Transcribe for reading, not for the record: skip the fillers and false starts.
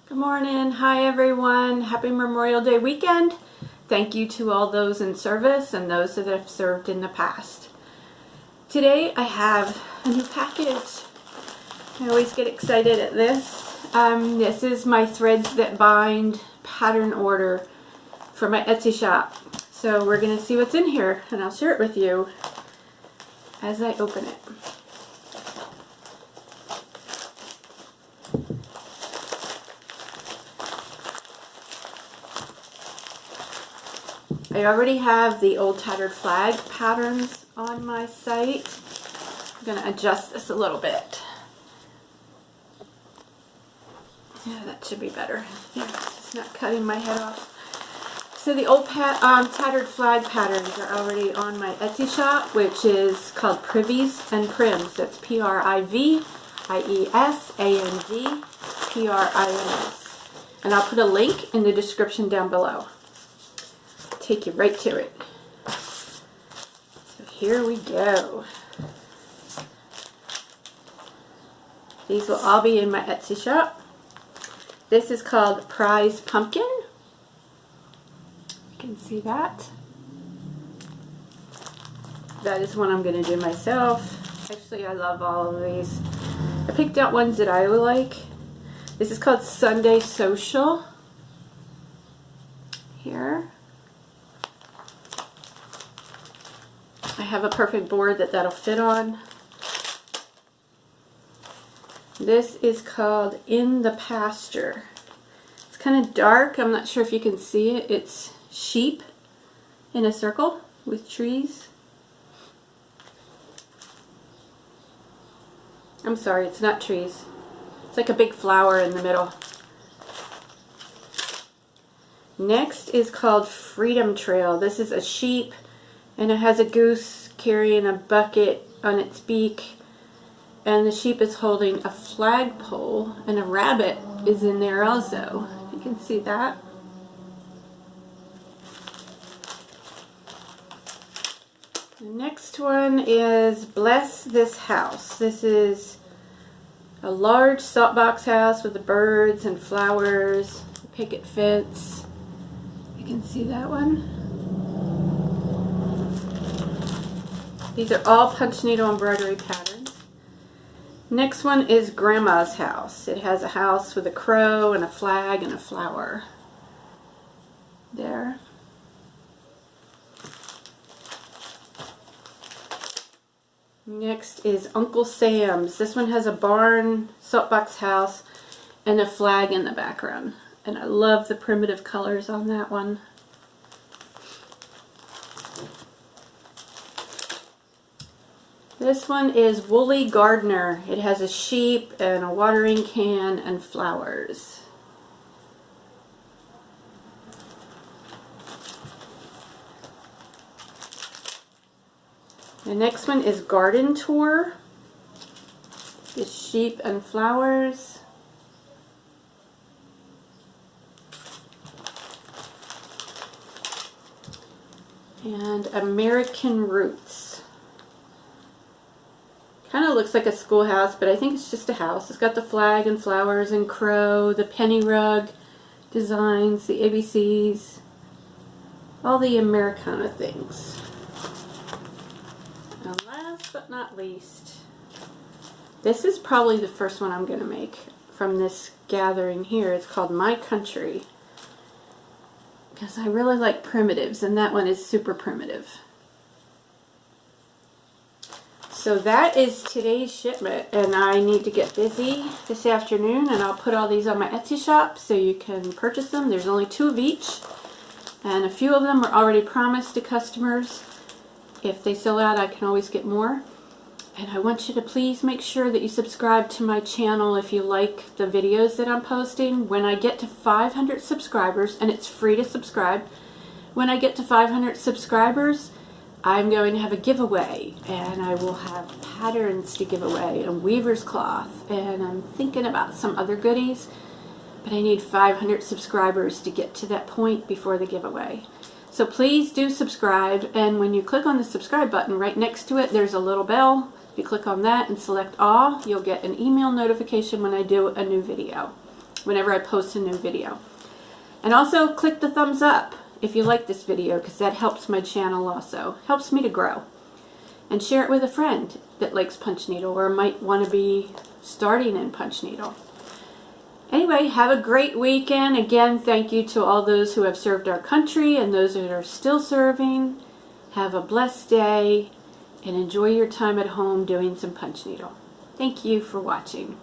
Good morning. Hi everyone. Happy Memorial Day weekend. Thank you to all those in service and those that have served in the past. Today I have a new package. I always get excited at this. This is my Threads That Bind pattern order for my Etsy shop. So we're going to see what's in here and I'll share it with you as I open it. I already have the old tattered flag patterns on my site. I'm going to adjust this a little bit. Yeah, that should be better. Yeah, it's not cutting my head off. So the old tattered flag patterns are already on my Etsy shop, which is called Privies and Prims. That's P-R-I-V-I-E-S-A-N-D-P-R-I-M-S. And I'll put a link in the description down below. Take you right to it. So here we go. These will all be in my Etsy shop. This is called Prize Pumpkin. You can see that. That is one I'm going to do myself. Actually, I love all of these. I picked out ones that I like. This is called Sunday Social. Here. I have a perfect board that'll fit on. This is called In the Pasture. It's kind of dark. I'm not sure if you can see it. It's sheep in a circle with trees. I'm sorry, it's not trees. It's like a big flower in the middle. Next is called Freedom Trail. This is a sheep. And it has a goose carrying a bucket on its beak. And the sheep is holding a flagpole. And a rabbit is in there also. You can see that. The next one is Bless This House. This is a large saltbox house with the birds and flowers, picket fence. You can see that one. These are all punch needle embroidery patterns. Next one is Grandma's House. It has a house with a crow and a flag and a flower. There. Next is Uncle Sam's. This one has a barn, saltbox house, and a flag in the background. And I love the primitive colors on that one. This one is Woolly Gardner. It has a sheep and a watering can and flowers. The next one is Garden Tour. It's sheep and flowers. And American Roots. Kind of looks like a schoolhouse, but I think it's just a house. It's got the flag and flowers and crow, the penny rug designs, the ABCs, all the Americana things. And last but not least, this is probably the first one I'm going to make from this gathering here. It's called My Country. Because I really like primitives, and that one is super primitive. So that is today's shipment, and I need to get busy this afternoon, and I'll put all these on my Etsy shop so you can purchase them. There's only 2 of each, and a few of them are already promised to customers. If they sell out, I can always get more. And I want you to please make sure that you subscribe to my channel if you like the videos that I'm posting. When I get to 500 subscribers, and it's free to subscribe, when I get to 500 subscribers, I'm going to have a giveaway, and I will have patterns to give away and weaver's cloth, and I'm thinking about some other goodies, but I need 500 subscribers to get to that point before the giveaway. So please do subscribe, and when you click on the subscribe button, right next to it there's a little bell. If you click on that and select all, you'll get an email notification when I do a new video. whenever I post a new video. And also click the thumbs up if you like this video, because that helps my channel also. Helps me to grow. And share it with a friend that likes punch needle or might want to be starting in punch needle. Anyway, have a great weekend. Again, thank you to all those who have served our country and those that are still serving. Have a blessed day and enjoy your time at home doing some punch needle. Thank you for watching.